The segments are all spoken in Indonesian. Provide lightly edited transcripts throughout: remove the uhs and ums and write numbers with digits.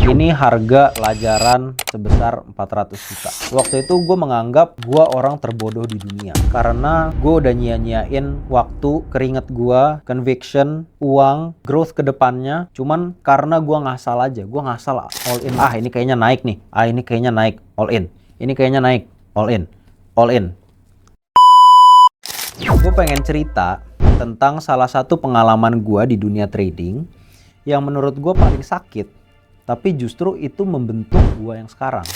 Ini harga pelajaran sebesar 400 juta. Waktu itu gue menganggap gue orang terbodoh di dunia. Karena gue udah nyia-nyiain waktu, keringet gue, conviction, uang, growth ke depannya. Cuman karena gue ngasal aja. Gue ngasal all in. Ah ini kayaknya naik nih. Ah ini kayaknya naik. All in. Ini kayaknya naik. All in. All in. Gue pengen cerita tentang salah satu pengalaman gue di dunia trading yang menurut gue paling sakit, tapi justru itu membentuk gue yang sekarang.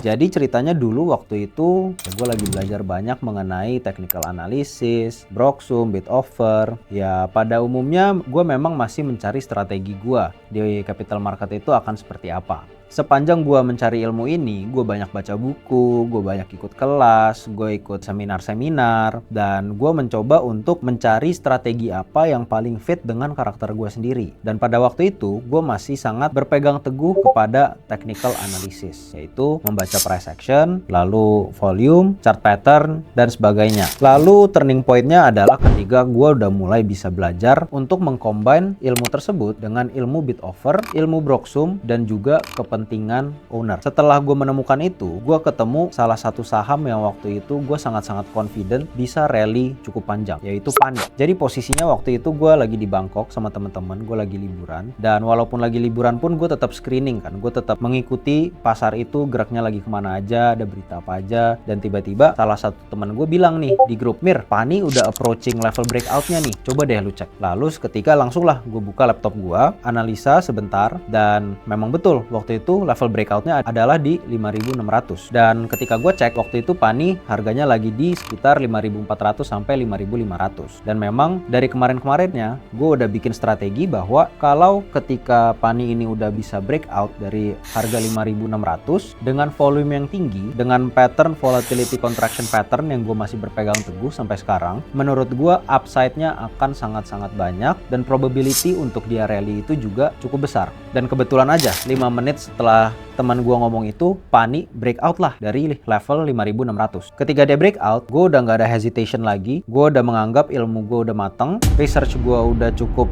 Jadi ceritanya dulu waktu itu gue lagi belajar banyak mengenai technical analysis, Broxum, bid offer. Ya pada umumnya gue memang masih mencari strategi gue di capital market itu akan seperti apa. Sepanjang gue mencari ilmu ini, gue banyak baca buku, gue banyak ikut kelas, gue ikut seminar-seminar, dan gue mencoba untuk mencari strategi apa yang paling fit dengan karakter gue sendiri. Dan pada waktu itu, gue masih sangat berpegang teguh kepada technical analysis, yaitu membaca price action, lalu volume, chart pattern, dan sebagainya. Lalu turning point-nya adalah ketika gue udah mulai bisa belajar untuk mengcombine ilmu tersebut dengan ilmu bid offer, ilmu Broxum, dan juga kepentingan owner. Setelah gue menemukan itu, gue ketemu salah satu saham yang waktu itu gue sangat-sangat confident bisa rally cukup panjang, yaitu PANI. Jadi posisinya waktu itu gue lagi di Bangkok sama teman-teman, gue lagi liburan, dan walaupun lagi liburan pun gue tetap screening kan, gue tetap mengikuti pasar itu geraknya lagi kemana aja, ada berita apa aja. Dan tiba-tiba salah satu teman gue bilang nih di grup, "Mir, PANI udah approaching level breakout-nya nih, coba deh lu cek." Lalu seketika langsung lah gue buka laptop gue, analisa sebentar, dan memang betul waktu itu level breakout-nya adalah di 5.600. Dan ketika gue cek waktu itu PANI harganya lagi di sekitar 5.400 sampai 5.500. Dan memang dari kemarin-kemarinnya gue udah bikin strategi bahwa kalau ketika PANI ini udah bisa breakout dari harga 5.600 dengan volume yang tinggi, dengan pattern volatility contraction pattern yang gue masih berpegang teguh sampai sekarang, menurut gue upside-nya akan sangat-sangat banyak dan probability untuk dia rally itu juga cukup besar. Dan kebetulan aja 5 menit setelah teman gue ngomong itu, PANI breakout lah dari level 5.600. Ketika dia breakout, gue udah nggak ada hesitation lagi. Gue udah menganggap ilmu gue udah mateng, research gue udah cukup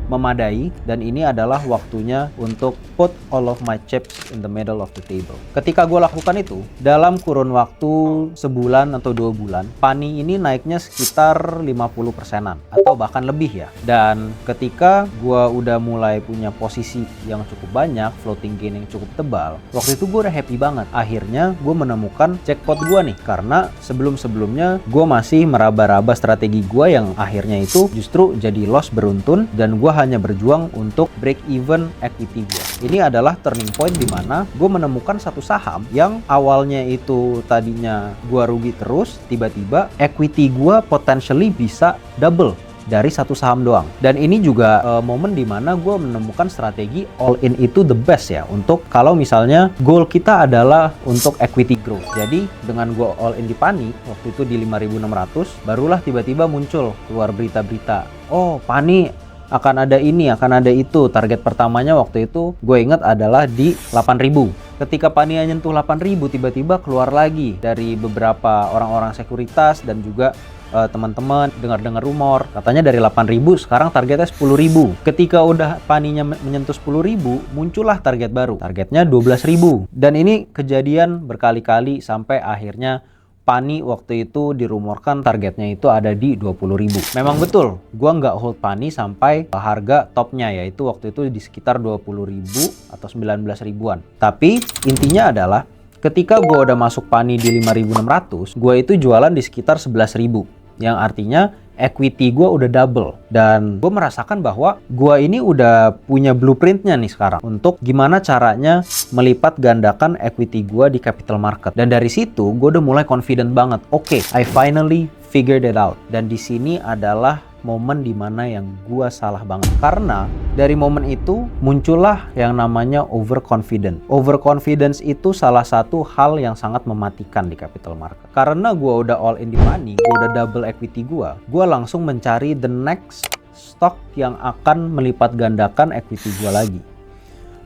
memadai, dan ini adalah waktunya untuk put all of my chips in the middle of the table. Ketika gue lakukan itu, dalam kurun waktu sebulan atau 2 bulan, PANI ini naiknya sekitar 50%-an atau bahkan lebih ya. Dan ketika gue udah mulai punya posisi yang cukup banyak, floating gain yang cukup tebal, waktu itu gue udah happy banget. Akhirnya gue menemukan jackpot gue nih, karena sebelum-sebelumnya gue masih meraba-raba strategi gue yang akhirnya itu justru jadi loss beruntun, dan gue hanya berjuang untuk break even equity gue. Ini adalah turning point di mana gue menemukan satu saham yang awalnya itu tadinya gue rugi terus, tiba-tiba equity gue potentially bisa double dari satu saham doang. Dan ini juga momen dimana gue menemukan strategi all in itu the best ya, untuk kalau misalnya goal kita adalah untuk equity growth. Jadi dengan gue all in di PANI waktu itu di 5.600, barulah tiba-tiba muncul keluar berita-berita, oh PANI akan ada ini, akan ada itu. Target pertamanya waktu itu gue ingat adalah di 8.000. Ketika PANI nyentuh 8.000, tiba-tiba keluar lagi dari beberapa orang-orang sekuritas dan juga teman-teman dengar-dengar rumor, katanya dari 8.000 sekarang targetnya 10.000. Ketika udah PANI-nya menyentuh 10.000, muncullah target baru, targetnya 12.000. Dan ini kejadian berkali-kali sampai akhirnya PANI waktu itu dirumorkan targetnya itu ada di 20.000. Memang betul, gua nggak hold PANI sampai harga topnya, yaitu waktu itu di sekitar 20.000 atau 19 ribuan. Tapi intinya adalah ketika gua udah masuk PANI di 5.600, gua itu jualan di sekitar 11.000. Yang artinya equity gue udah double, dan gue merasakan bahwa gue ini udah punya blueprintnya nih sekarang untuk gimana caranya melipat gandakan equity gue di capital market. Dan dari situ gue udah mulai confident banget. Oke, I finally figured it out. Dan di sini adalah momen dimana yang gue salah banget, karena dari momen itu muncullah yang namanya overconfident. Overconfidence itu salah satu hal yang sangat mematikan di capital market. Karena gue udah all in di PANI, gue udah double equity gue langsung mencari the next stock yang akan melipat gandakan equity gue lagi.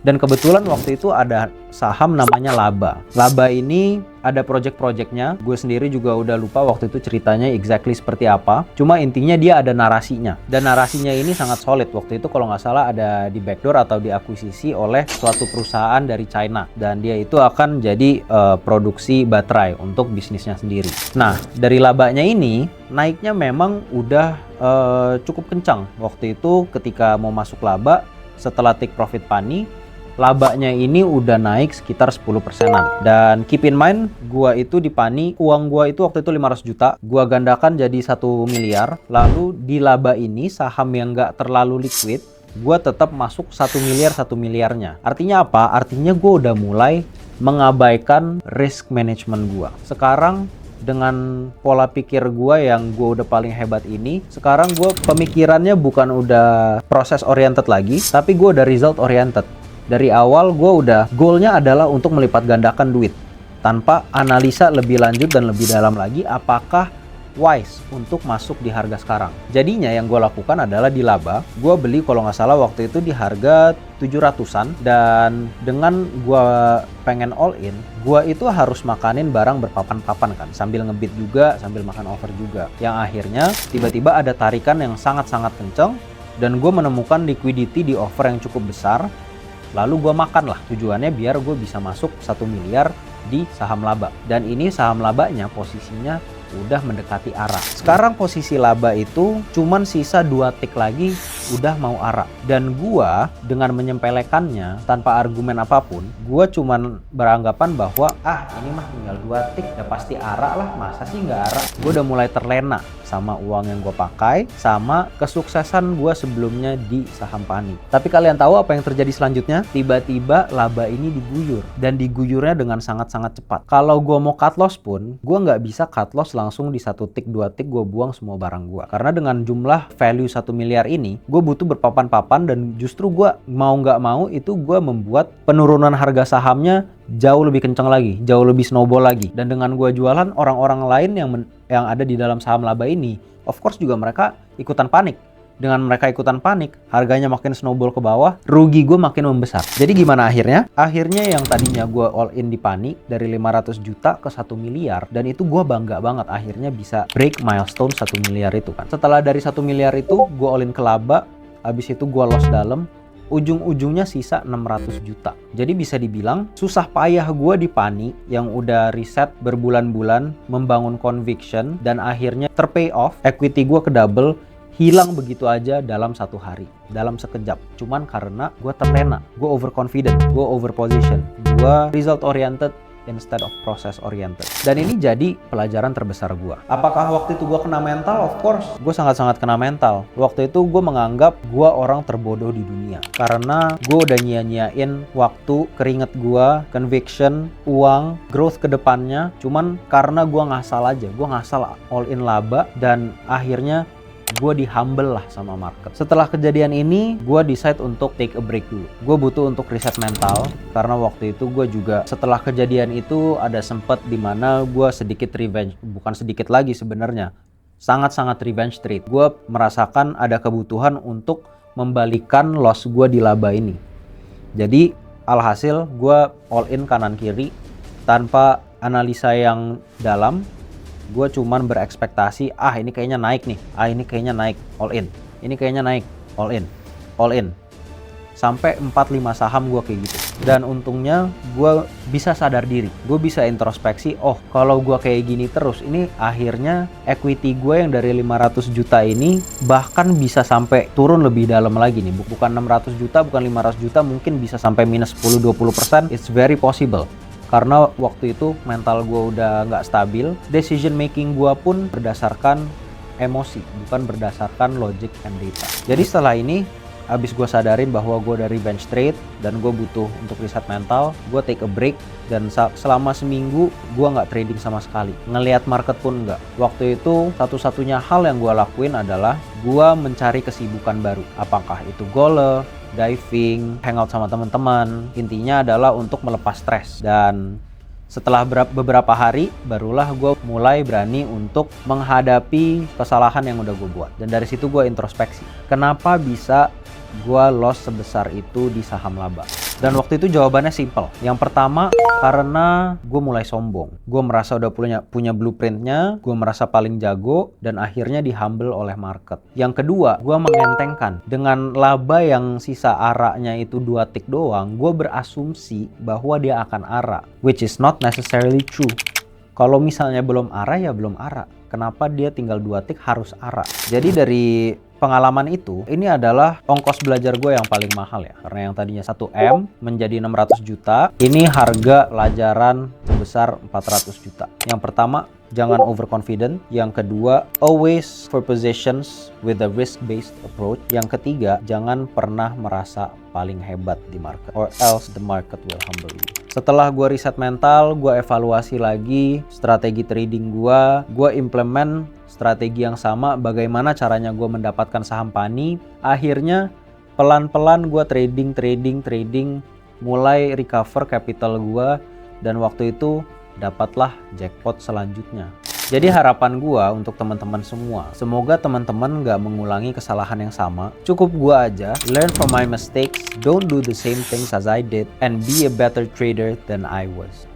Dan kebetulan waktu itu ada saham namanya Laba. Laba ini ada project-projectnya. Gue sendiri juga udah lupa waktu itu ceritanya exactly seperti apa. Cuma intinya dia ada narasinya. Dan narasinya ini sangat solid. Waktu itu kalau nggak salah ada di backdoor atau diakuisisi oleh suatu perusahaan dari China. Dan dia itu akan jadi produksi baterai untuk bisnisnya sendiri. Nah, dari Labanya ini naiknya memang udah cukup kencang. Waktu itu ketika mau masuk Laba, setelah take profit Pani, Labanya ini udah naik sekitar 10%-an. Dan keep in mind, gua itu di Pani, uang gua itu waktu itu 500 juta, gua gandakan jadi 1 miliar. Lalu di Laba ini, saham yang nggak terlalu liquid, gua tetap masuk 1 miliar 1 miliarnya. Artinya apa? Artinya gua udah mulai mengabaikan risk management gua. Sekarang dengan pola pikir gua yang gua udah paling hebat ini, sekarang gua pemikirannya bukan udah proses oriented lagi, tapi gua udah result oriented. Dari awal gue udah goalnya adalah untuk melipat gandakan duit tanpa analisa lebih lanjut dan lebih dalam lagi apakah wise untuk masuk di harga sekarang. Jadinya yang gue lakukan adalah di Laba, gue beli kalau nggak salah waktu itu di harga 700-an, dan dengan gue pengen all in, gue itu harus makanin barang berpapan-papan kan, sambil ngebit juga, sambil makan over juga. Yang akhirnya tiba-tiba ada tarikan yang sangat-sangat kenceng dan gue menemukan liquidity di offer yang cukup besar. Lalu gue makan lah, tujuannya biar gue bisa masuk 1 miliar di saham Laba. Dan ini saham Labanya posisinya udah mendekati ARA. Sekarang posisi Laba itu cuman sisa 2 tick lagi udah mau ARA. Dan gue dengan menyempelekannya tanpa argumen apapun, gue cuman beranggapan bahwa ini mah tinggal 2 tick, ya pasti ARA lah, masa sih nggak ARA. Gue udah mulai terlena sama uang yang gue pakai, sama kesuksesan gue sebelumnya di saham Pani. Tapi kalian tahu apa yang terjadi selanjutnya? Tiba-tiba Laba ini diguyur, dan diguyurnya dengan sangat-sangat cepat. Kalau gue mau cut loss pun, gue nggak bisa cut loss langsung di 1 tick 2 tick gue buang semua barang gue. Karena dengan jumlah value 1 miliar ini, gue butuh berpapan-papan, dan justru gue mau nggak mau itu gue membuat penurunan harga sahamnya jauh lebih kencang lagi, jauh lebih snowball lagi. Dan dengan gue jualan, orang-orang lain yang ada di dalam saham Laba ini, of course juga mereka ikutan panik. Dengan mereka ikutan panik, harganya makin snowball ke bawah, rugi gue makin membesar. Jadi gimana akhirnya? Akhirnya yang tadinya gue all in di Pani dari 500 juta ke 1 miliar, dan itu gue bangga banget akhirnya bisa break milestone 1 miliar itu kan. Setelah dari 1 miliar itu, gue all in ke Laba, habis itu gue loss dalam, ujung-ujungnya sisa 600 juta. Jadi bisa dibilang susah payah gue di Pani yang udah riset berbulan-bulan, membangun conviction, dan akhirnya terpay off, equity gue ke double, hilang begitu aja dalam 1 hari, dalam sekejap. Cuman karena gue terlena, gue overconfident, gue overposition, gue result oriented instead of process oriented. Dan ini jadi pelajaran terbesar gue. Apakah waktu itu gue kena mental? Of course, gue sangat-sangat kena mental. Waktu itu gue menganggap gue orang terbodoh di dunia. Karena gue udah nyia-nyiain waktu, keringet gue, conviction, uang, growth ke depannya. Cuman karena gue ngasal aja. Gue ngasal all in Laba, dan akhirnya gue di-humble lah sama market. Setelah kejadian ini, gue decide untuk take a break dulu. Gue butuh untuk reset mental, karena waktu itu gue juga setelah kejadian itu ada sempet dimana gue sedikit revenge. Bukan sedikit lagi sebenarnya, sangat-sangat revenge trade. Gue merasakan ada kebutuhan untuk membalikan loss gue di Laba ini. Jadi alhasil gue all in kanan kiri tanpa analisa yang dalam. Gue cuman berekspektasi, ini kayaknya naik nih, ini kayaknya naik, all in, ini kayaknya naik, all in, all in. Sampai 4-5 saham gue kayak gitu. Dan untungnya gue bisa sadar diri, gue bisa introspeksi, kalau gue kayak gini terus, ini akhirnya equity gue yang dari 500 juta ini bahkan bisa sampai turun lebih dalam lagi nih. Bukan 600 juta, bukan 500 juta, mungkin bisa sampai minus 10-20%, it's very possible. Karena waktu itu mental gue udah nggak stabil, decision making gue pun berdasarkan emosi, bukan berdasarkan logic and data. Jadi setelah ini, abis gue sadarin bahwa gue udah revenge trade dan gue butuh untuk reset mental, gue take a break, dan selama seminggu gue nggak trading sama sekali, ngelihat market pun nggak. Waktu itu satu-satunya hal yang gue lakuin adalah gue mencari kesibukan baru, apakah itu golf, diving, hangout sama teman-teman. Intinya adalah untuk melepas stres. Dan setelah beberapa hari, barulah gue mulai berani untuk menghadapi kesalahan yang udah gue buat. Dan dari situ gue introspeksi, kenapa bisa gue loss sebesar itu di saham Laba. Dan waktu itu jawabannya simple. Yang pertama, karena gue mulai sombong. Gue merasa udah punya blueprintnya, gue merasa paling jago, dan akhirnya di-humble oleh market. Yang kedua, gue mengentengkan. Dengan laba yang sisa araknya itu 2 tick doang, gue berasumsi bahwa dia akan arak, which is not necessarily true. Kalau misalnya belum arak, ya belum arak. Kenapa dia tinggal 2 tick harus arak? Jadi dari pengalaman itu, ini adalah ongkos belajar gue yang paling mahal ya. Karena yang tadinya 1M menjadi 600 juta, ini harga pelajaran sebesar 400 juta. Yang pertama, jangan overconfident. Yang kedua, always for positions with a risk-based approach. Yang ketiga, jangan pernah merasa paling hebat di market, or else the market will humble you. Setelah gue riset mental, gue evaluasi lagi strategi trading gue implement strategi yang sama, bagaimana caranya gue mendapatkan saham PANI. Akhirnya pelan-pelan gue trading, mulai recover capital gue, dan waktu itu dapatlah jackpot selanjutnya. Jadi harapan gue untuk teman-teman semua, semoga teman-teman gak mengulangi kesalahan yang sama. Cukup gue aja, learn from my mistakes, don't do the same things as I did, and be a better trader than I was.